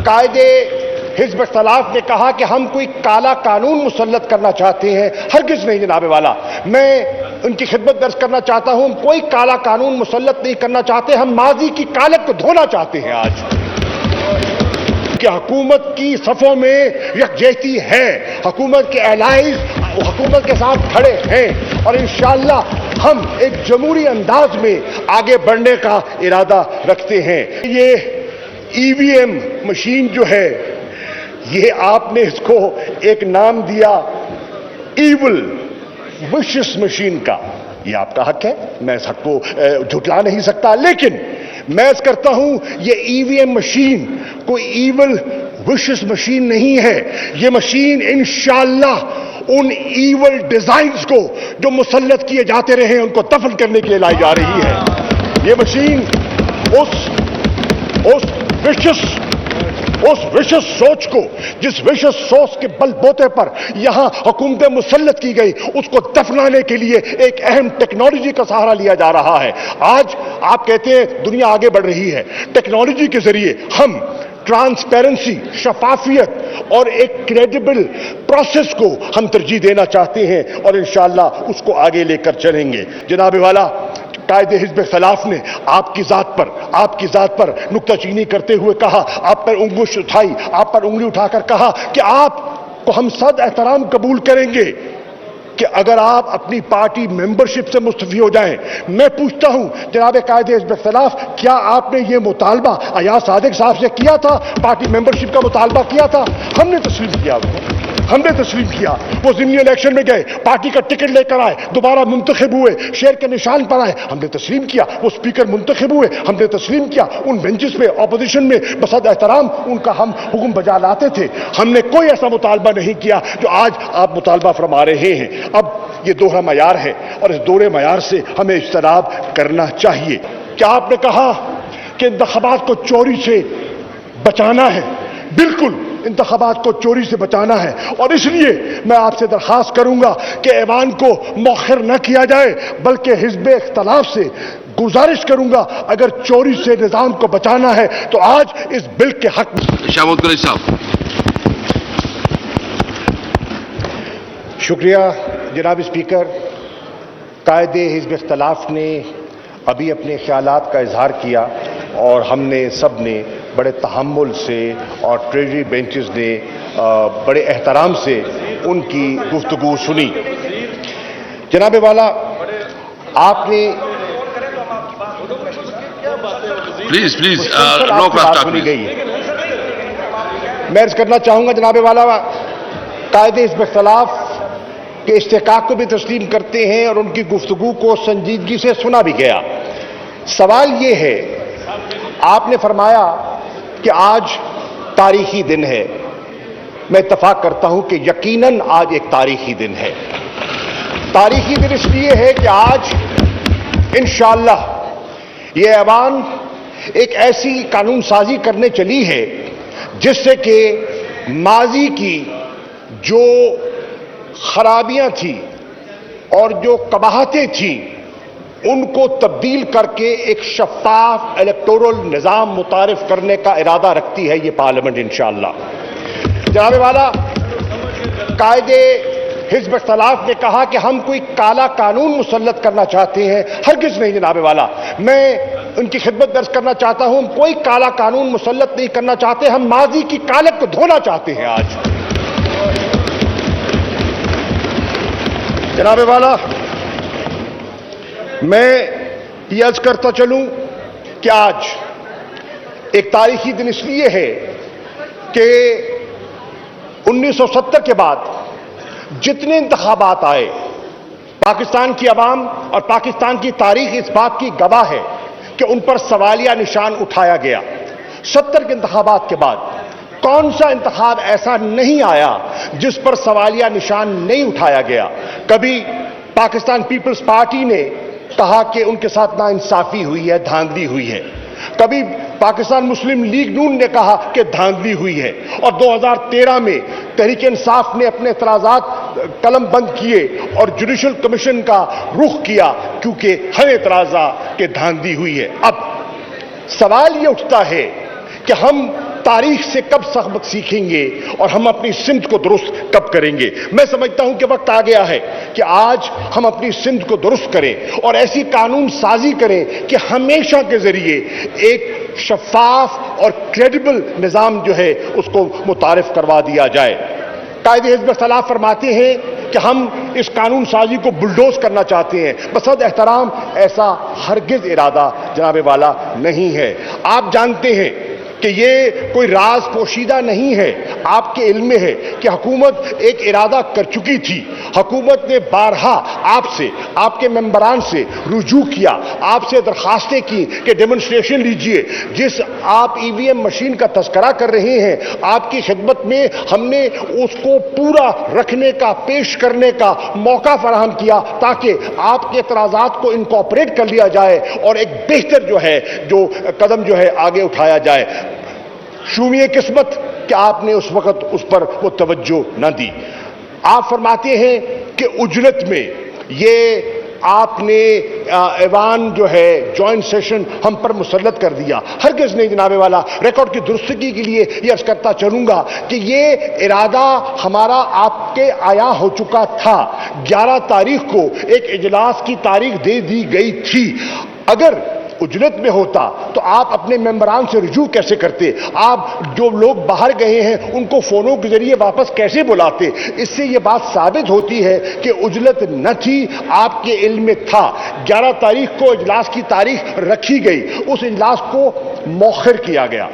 قائد حزب اختلاف نے کہا کہ ہم کوئی کالا قانون مسلط کرنا چاہتے ہیں، ہرگز نہیں جناب والا۔ میں ان کی خدمت درج کرنا چاہتا ہوں، کوئی کالا قانون مسلط نہیں کرنا چاہتے، ہم ماضی کی کالک کو دھونا چاہتے ہیں آج کہ حکومت کی صفوں میں یکجہتی ہے، حکومت کے الائز حکومت کے ساتھ کھڑے ہیں، اور انشاءاللہ ہم ایک جمہوری انداز میں آگے بڑھنے کا ارادہ رکھتے ہیں۔ یہ ای وی ایم مشین جو ہے، یہ آپ نے اس کو ایک نام دیا ایول وشس مشین کا، یہ آپ کا حق ہے، میں اس حق کو جھٹلا نہیں سکتا، لیکن میں اس کرتا ہوں یہ ای وی ایم مشین کوئی ایول وشس مشین نہیں ہے، یہ مشین انشاءاللہ ان ایول ڈیزائنز کو جو مسلط کیے جاتے رہے ہیں ان کو دفن کرنے کے لیے لائی جا رہی ہے۔ یہ مشین اس وشس سوچ کو، جس وشس سوچ کے بل بوتے پر یہاں حکومتیں مسلط کی گئی، اس کو دفنانے کے لیے ایک اہم ٹیکنالوجی کا سہارا لیا جا رہا ہے۔ آج آپ کہتے ہیں دنیا آگے بڑھ رہی ہے، ٹیکنالوجی کے ذریعے ہم ٹرانسپیرنسی، شفافیت اور ایک کریڈیبل پروسیس کو ہم ترجیح دینا چاہتے ہیں، اور انشاءاللہ اس کو آگے لے کر چلیں گے۔ جناب والا، قائد حزب اختلاف نے آپ کی ذات پر نکتہ چینی کرتے ہوئے کہا، آپ پر انگلی اٹھا کر کہا کہ آپ کو ہم صد احترام قبول کریں گے کہ اگر آپ اپنی پارٹی ممبرشپ سے مستعفی ہو جائیں۔ میں پوچھتا ہوں جناب قائد حزب اختلاف، کیا آپ نے یہ مطالبہ ایاز صادق صاحب سے کیا تھا؟ پارٹی ممبرشپ کا مطالبہ کیا تھا؟ ہم نے تسلیم کیا، وہ ضمنی الیکشن میں گئے، پارٹی کا ٹکٹ لے کر آئے، دوبارہ منتخب ہوئے، شیر کے نشان پر آئے، ہم نے تسلیم کیا، وہ اسپیکر منتخب ہوئے، ہم نے تسلیم کیا، ان بینچز پہ اپوزیشن میں بصد احترام ان کا ہم حکم بجا لاتے تھے۔ ہم نے کوئی ایسا مطالبہ نہیں کیا جو آج آپ مطالبہ فرما رہے ہیں۔ اب یہ دوہرا معیار ہے، اور اس دوہرے معیار سے ہمیں اجتناب کرنا چاہیے۔ کیا آپ نے کہا کہ انتخابات کو چوری سے بچانا ہے؟ بالکل، انتخابات کو چوری سے بچانا ہے، اور اس لیے میں آپ سے درخواست کروں گا کہ ایوان کو مؤخر نہ کیا جائے، بلکہ حزب اختلاف سے گزارش کروں گا اگر چوری سے نظام کو بچانا ہے تو آج اس بل کے حق میں شاہمود قریشی صاحب۔ شکریہ جناب اسپیکر۔ قائد حزب اختلاف نے ابھی اپنے خیالات کا اظہار کیا، اور ہم نے سب نے بڑے تحمل سے، اور ٹریجری بینچز نے بڑے احترام سے ان کی گفتگو سنی۔ جناب والا، آپ نے پلیز گئی ہے، میں عرض کرنا چاہوں گا جناب والا، قائد حزب اختلاف کے استحقاق کو بھی تسلیم کرتے ہیں، اور ان کی گفتگو کو سنجیدگی سے سنا بھی گیا۔ سوال یہ ہے، آپ نے فرمایا کہ آج تاریخی دن ہے۔ میں اتفاق کرتا ہوں کہ یقیناً آج ایک تاریخی دن ہے۔ تاریخی دن اس لیے ہے کہ آج انشاءاللہ یہ ایوان ایک ایسی قانون سازی کرنے چلی ہے جس سے کہ ماضی کی جو خرابیاں تھیں اور جو قباحتیں تھیں ان کو تبدیل کر کے ایک شفاف الیکٹورل نظام متعارف کرنے کا ارادہ رکھتی ہے یہ پارلیمنٹ انشاءاللہ۔ جناب والا، قائد حزب اختلاف نے کہا کہ ہم کوئی کالا قانون مسلط کرنا چاہتے ہیں، ہرگز نہیں جناب والا۔ میں ان کی خدمت درج کرنا چاہتا ہوں، کوئی کالا قانون مسلط نہیں کرنا چاہتے، ہم ماضی کی کالک کو دھونا چاہتے ہیں آج۔ جناب والا، میں یہ عرض کرتا چلوں کہ آج ایک تاریخی دن اس لیے ہے کہ 1970 کے بعد جتنے انتخابات آئے، پاکستان کی عوام اور پاکستان کی تاریخ اس بات کی گواہ ہے کہ ان پر سوالیہ نشان اٹھایا گیا۔ 70 کے انتخابات کے بعد کون سا انتخاب ایسا نہیں آیا جس پر سوالیہ نشان نہیں اٹھایا گیا؟ کبھی پاکستان پیپلز پارٹی نے کہا کہ ان کے ساتھ ناانصافی ہوئی ہے، دھاندلی ہوئی ہے، کبھی پاکستان مسلم لیگ نون نے کہا کہ دھاندلی ہوئی ہے، اور 2013 میں تحریک انصاف نے اپنے اعتراضات قلم بند کیے اور جوڈیشل کمیشن کا رخ کیا کیونکہ ہر اعتراض کہ دھاندلی ہوئی ہے۔ اب سوال یہ اٹھتا ہے کہ ہم تاریخ سے کب سبق سیکھیں گے اور ہم اپنی سمت کو درست کب کریں گے؟ میں سمجھتا ہوں کہ وقت آ گیا ہے کہ آج ہم اپنی سمت کو درست کریں اور ایسی قانون سازی کریں کہ ہمیشہ کے ذریعے ایک شفاف اور کریڈیبل نظام جو ہے اس کو متعارف کروا دیا جائے۔ قائد حزب اختلاف فرماتے ہیں کہ ہم اس قانون سازی کو بلڈوز کرنا چاہتے ہیں۔ بصد احترام ایسا ہرگز ارادہ جناب والا نہیں ہے۔ آپ جانتے ہیں کہ یہ کوئی راز پوشیدہ نہیں ہے، آپ کے علم میں ہے کہ حکومت ایک ارادہ کر چکی تھی۔ حکومت نے بارہا آپ سے، آپ کے ممبران سے رجوع کیا، آپ سے درخواستیں کی کہ ڈیمونسٹریشن لیجئے۔ جس آپ ای وی ایم مشین کا تذکرہ کر رہے ہیں، آپ کی خدمت میں ہم نے اس کو پورا رکھنے کا، پیش کرنے کا موقع فراہم کیا تاکہ آپ کے اعتراضات کو انکارپوریٹ کر لیا جائے اور ایک بہتر جو قدم ہے آگے اٹھایا جائے۔ شومیے قسمت کہ آپ نے اس وقت اس پر وہ توجہ نہ دی۔ آپ فرماتے ہیں کہ اجرت میں یہ آپ نے ایوان جوائنٹ سیشن ہم پر مسلط کر دیا۔ ہرگز نہیں جناب والا، ریکارڈ کی درستگی کے لیے یہ عرض کرتا چلوں گا کہ یہ ارادہ ہمارا آپ کے آیا ہو چکا تھا۔ 11 تاریخ کو ایک اجلاس کی تاریخ دے دی گئی تھی۔ اگر اجرت میں ہوتا تو آپ اپنے ممبران سے رجوع کیسے کرتے؟ آپ جو لوگ باہر گئے ہیں ان کو فونوں کے ذریعے واپس کیسے بلاتے؟ اس سے یہ بات ثابت ہوتی ہے کہ اجرت نہ تھی، آپ کے علم میں تھا۔ 11 تاریخ کو اجلاس کی تاریخ رکھی گئی، اس اجلاس کو مؤخر کیا گیا۔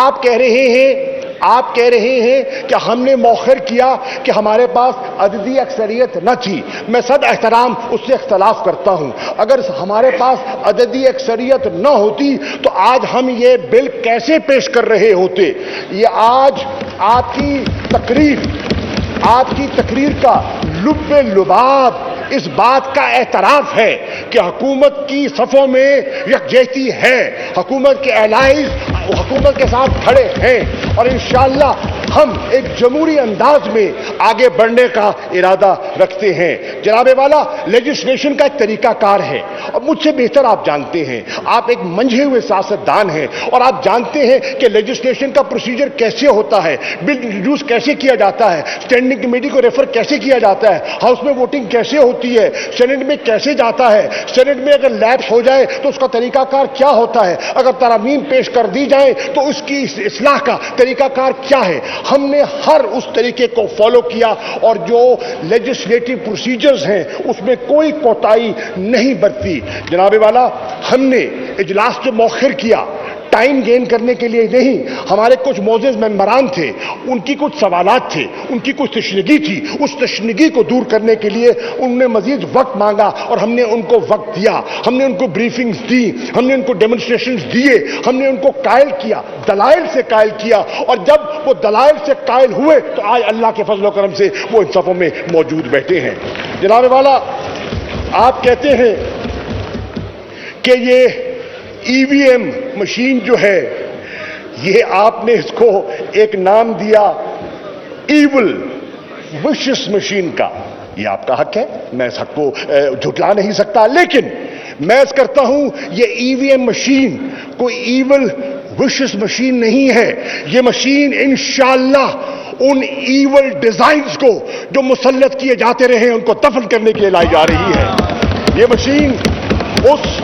آپ کہہ رہے ہیں کہ ہم نے مؤخر کیا کہ ہمارے پاس عددی اکثریت نہ تھی۔ میں صد احترام اس سے اختلاف کرتا ہوں۔ اگر ہمارے پاس عددی اکثریت نہ ہوتی تو آج ہم یہ بل کیسے پیش کر رہے ہوتے؟ یہ آج آپ کی تقریر کا لب لباب اس بات کا اعتراف ہے کہ حکومت کی صفوں میں یکجہتی ہے، حکومت کے الائز حکومت کے ساتھ کھڑے ہیں اور انشاءاللہ ہم ایک جمہوری انداز میں آگے بڑھنے کا ارادہ رکھتے ہیں۔ جناب والا، لیجسلیشن کا ایک طریقہ کار ہے اور مجھ سے بہتر آپ جانتے ہیں، آپ ایک منجھے ہوئے سیاستدان ہیں اور آپ جانتے ہیں کہ لیجسلیشن کا پروسیجر کیسے ہوتا ہے، بل انٹروڈیوس کیسے کیا جاتا ہے، اسٹینڈنگ کمیٹی کو ریفر کیسے کیا جاتا ہے، ہاؤس میں ووٹنگ کیسے ہوتی ہے، سینٹ میں کیسے جاتا ہے، سینٹ میں اگر لیپس ہو جائے تو اس کا طریقہ کار کیا ہوتا ہے، اگر ترامیم پیش کر دی جائے تو اس کی اصلاح کا طریقہ کار کیا ہے۔ ہم نے ہر اس طریقے کو فالو کیا اور جو لیجسلیٹو پروسیجرز ہیں اس میں کوئی کوتاہی نہیں برتی۔ جناب والا، ہم نے اجلاس جو مؤخر کیا ٹائم گین کرنے کے لیے نہیں، ہمارے کچھ معزز ممبران تھے، ان کی کچھ سوالات تھے، ان کی کچھ تشنگی تھی، اس تشنگی کو دور کرنے کے لیے انہوں نے مزید وقت مانگا اور ہم نے ان کو وقت دیا، ہم نے ان کو بریفنگز دی، ہم نے ان کو ڈیمونسٹریشنز دیے، ہم نے ان کو قائل کیا، دلائل سے قائل کیا، اور جب وہ دلائل سے قائل ہوئے تو آج اللہ کے فضل و کرم سے وہ ان صفوں میں موجود بیٹھے ہیں۔ جناب والا، آپ کہتے ہیں کہ یہ ای وی ایم مشین جو ہے، یہ آپ نے اس کو ایک نام دیا ایول وشس مشین کا۔ یہ آپ کا حق ہے، میں اس حق کو جھٹلا نہیں سکتا، لیکن میں اس کرتا ہوں یہ ای وی ایم مشین کوئی ایول وشس مشین نہیں ہے۔ یہ مشین انشاءاللہ ان ایول ڈیزائنز کو جو مسلط کیے جاتے رہے ہیں ان کو دفن کرنے کے لیے لائی جا رہی ہے۔ یہ مشین اس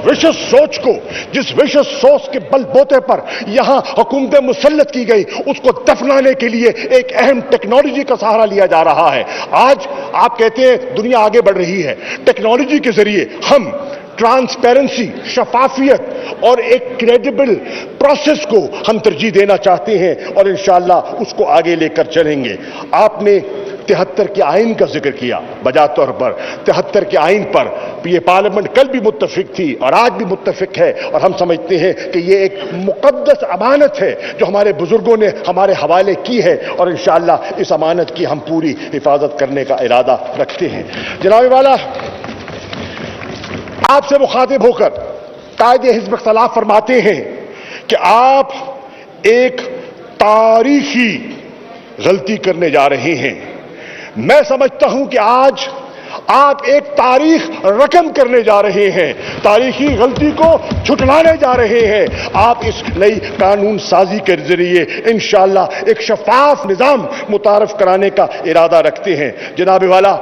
وشس سوچ کو، جس وشس سوچ کے بل بوتے پر یہاں حکومت مسلط کی گئی، اس کو دفنانے کے لیے ایک اہم ٹیکنالوجی کا سہارا لیا جا رہا ہے۔ آج آپ کہتے ہیں دنیا آگے بڑھ رہی ہے، ٹیکنالوجی کے ذریعے ہم ٹرانسپیرنسی، شفافیت اور ایک کریڈیبل پروسیس کو ہم ترجیح دینا چاہتے ہیں اور انشاءاللہ اس کو آگے لے کر چلیں گے۔ آپ نے 73 کے آئین کا ذکر کیا، بجا طور پر 73 کے آئین پر یہ پارلیمنٹ کل بھی متفق تھی اور آج بھی متفق ہے، اور ہم سمجھتے ہیں کہ یہ ایک مقدس امانت ہے جو ہمارے بزرگوں نے ہمارے حوالے کی ہے، اور انشاءاللہ اس امانت کی ہم پوری حفاظت کرنے کا ارادہ رکھتے ہیں۔ جناب والا، آپ سے مخاطب ہو کر قائد حزب اختلاف فرماتے ہیں کہ آپ ایک تاریخی غلطی کرنے جا رہے ہیں۔ میں سمجھتا ہوں کہ آج آپ ایک تاریخ رقم کرنے جا رہے ہیں، تاریخی غلطی کو جھٹلانے جا رہے ہیں۔ آپ اس نئی قانون سازی کے ذریعے انشاءاللہ ایک شفاف نظام متعارف کرانے کا ارادہ رکھتے ہیں۔ جناب والا،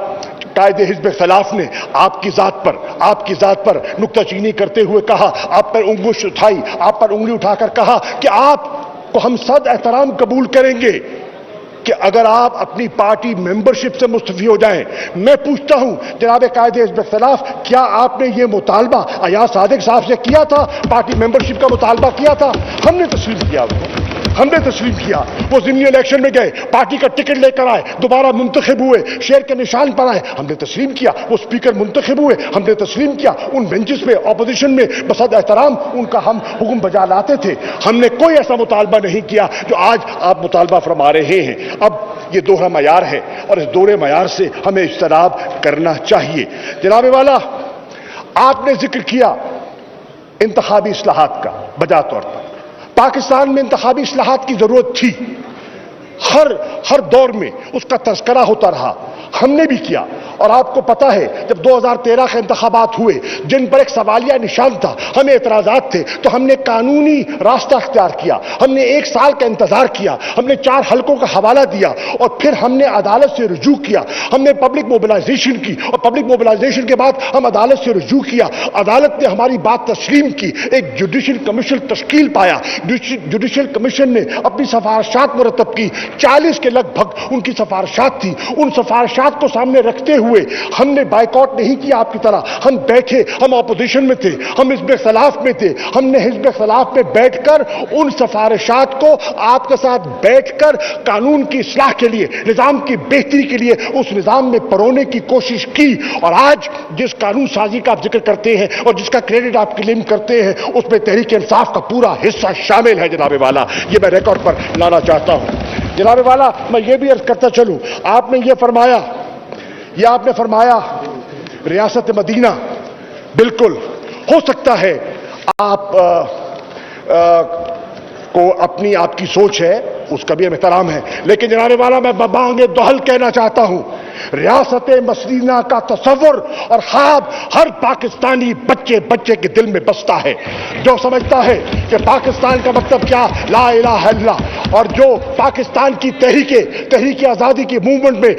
قائد حزب اختلاف نے آپ کی ذات پر نکتہ چینی کرتے ہوئے کہا، آپ پر انگلی اٹھا کر کہا کہ آپ کو ہم صد احترام قبول کریں گے کہ اگر آپ اپنی پارٹی ممبرشپ سے مستعفی ہو جائیں۔ میں پوچھتا ہوں جناب قائد حزب اختلاف، کیا آپ نے یہ مطالبہ ایاز صادق صاحب سے کیا تھا؟ پارٹی ممبرشپ کا مطالبہ کیا تھا؟ ہم نے تسلیم کیا۔ وہ ضمنی الیکشن میں گئے، پارٹی کا ٹکٹ لے کر آئے، دوبارہ منتخب ہوئے، شیر کے نشان پر آئے، ہم نے تسلیم کیا۔ وہ اسپیکر منتخب ہوئے، ہم نے تسلیم کیا۔ ان بینچز میں اپوزیشن میں بصد احترام ان کا ہم حکم بجا لاتے تھے۔ ہم نے کوئی ایسا مطالبہ نہیں کیا جو آج آپ مطالبہ فرما رہے ہیں۔ اب یہ دوہرا معیار ہے اور اس دوہرے معیار سے ہمیں اجتناب کرنا چاہیے۔ جناب والا، آپ نے ذکر کیا انتخابی اصلاحات کا۔ بجا طور پر پاکستان میں انتخابی اصلاحات کی ضرورت تھی، ہر دور میں اس کا تذکرہ ہوتا رہا، ہم نے بھی کیا۔ اور آپ کو پتا ہے جب 2013 کے انتخابات ہوئے جن پر ایک سوالیہ نشان تھا، ہمیں اعتراضات تھے، تو ہم نے قانونی راستہ اختیار کیا، ہم نے 1 سال کا انتظار کیا، ہم نے 4 حلقوں کا حوالہ دیا اور پھر ہم نے عدالت سے رجوع کیا، ہم نے پبلک موبلائزیشن کی اور پبلک موبلائزیشن کے بعد ہم عدالت سے رجوع کیا۔ عدالت نے ہماری بات تسلیم کی، ایک جوڈیشل کمیشن تشکیل پایا، جوڈیشل کمیشن نے اپنی سفارشات مرتب کی، 40 کے لگ بھگ ان کی سفارشات تھی۔ ان سفارشات کو سامنے رکھتے ہوئے ہم نے بائیکاٹ نہیں کیا آپ کی طرح، ہم بیٹھے، ہم اپوزیشن میں تھے، ہم حزب اختلاف میں تھے، ہم نے حزب اختلاف میں بیٹھ کر ان سفارشات کو آپ کے ساتھ بیٹھ کر قانون کی اصلاح کے لیے، نظام کی بہتری کے لیے اس نظام میں پرونے کی کوشش کی۔ اور آج جس قانون سازی کا آپ ذکر کرتے ہیں اور جس کا کریڈٹ آپ کلیم کرتے ہیں، اس میں تحریک انصاف کا پورا حصہ شامل ہے۔ جناب والا، یہ میں ریکارڈ پر لانا چاہتا ہوں۔ جناب والا، میں یہ بھی عرض کرتا چلوں، آپ نے فرمایا ریاست مدینہ، بالکل ہو سکتا ہے آپ کو آپ کی سوچ ہے، اس کا بھی احترام ہے، لیکن جناب والا میں بانگ دہل کہنا چاہتا ہوں، ریاست مدینہ کا تصور اور خواب ہر پاکستانی بچے کے دل میں بستا ہے، جو سمجھتا ہے کہ پاکستان کا مطلب کیا، لا الہ الا اللہ، اور جو پاکستان کی تحریک آزادی کی موومنٹ میں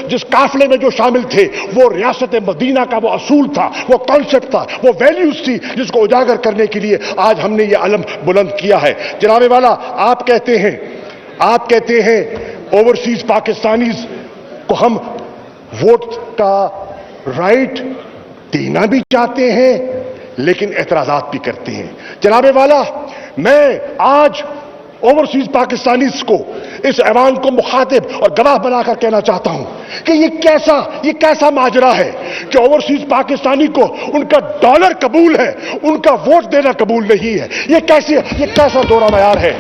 جس قافلے میں جو شامل تھے، وہ ریاست مدینہ کا وہ اصول تھا، وہ کانسیپٹ تھا، وہ ویلیوز تھی، جس کو اجاگر کرنے کے لیے آج ہم نے یہ علم بلند کیا ہے۔ جناب والا، آپ کہتے ہیں اوورسیز پاکستانیز کو ہم ووٹ کا رائٹ دینا بھی چاہتے ہیں لیکن اعتراضات بھی کرتے ہیں۔ جناب والا، میں آج اوورسیز پاکستانیز کو، اس ایوان کو مخاطب اور گواہ بنا کر کہنا چاہتا ہوں کہ یہ کیسا ماجرا ہے کہ اوورسیز پاکستانی کو ان کا ڈالر قبول ہے، ان کا ووٹ دینا قبول نہیں ہے۔ یہ کیسا دوہرا معیار ہے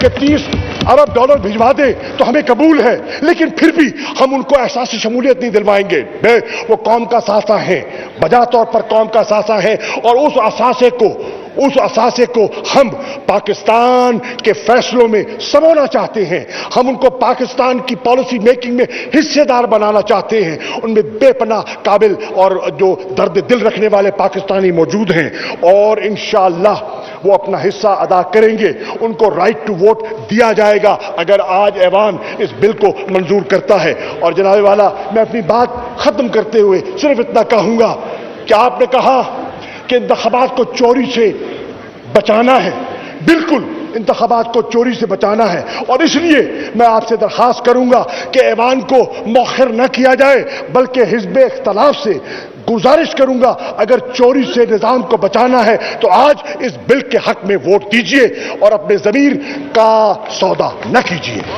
کہ 30 ارب ڈالر بھجوا دے تو ہمیں قبول ہے، لیکن پھر بھی ہم ان کو احساس شمولیت نہیں دلوائیں گے۔ وہ قوم کا اثاثہ ہیں، بجا طور پر قوم کا اثاثہ ہیں، اور اس اثاثے کو ہم پاکستان کے فیصلوں میں سمونا چاہتے ہیں، ہم ان کو پاکستان کی پالیسی میکنگ میں حصے دار بنانا چاہتے ہیں۔ ان میں بے پناہ قابل اور جو درد دل رکھنے والے پاکستانی موجود ہیں، اور انشاءاللہ وہ اپنا حصہ ادا کریں گے، ان کو رائٹ ٹو ووٹ دیا جائے گا اگر آج ایوان اس بل کو منظور کرتا ہے۔ اور جناب والا، میں اپنی بات ختم کرتے ہوئے صرف اتنا کہوں گا کہ آپ نے کہا کہ انتخابات کو چوری سے بچانا ہے، بالکل انتخابات کو چوری سے بچانا ہے، اور اس لیے میں آپ سے درخواست کروں گا کہ ایوان کو مؤخر نہ کیا جائے، بلکہ حزب اختلاف سے گزارش کروں گا اگر چوری سے نظام کو بچانا ہے تو آج اس بل کے حق میں ووٹ دیجئے اور اپنے ضمیر کا سودا نہ کیجئے۔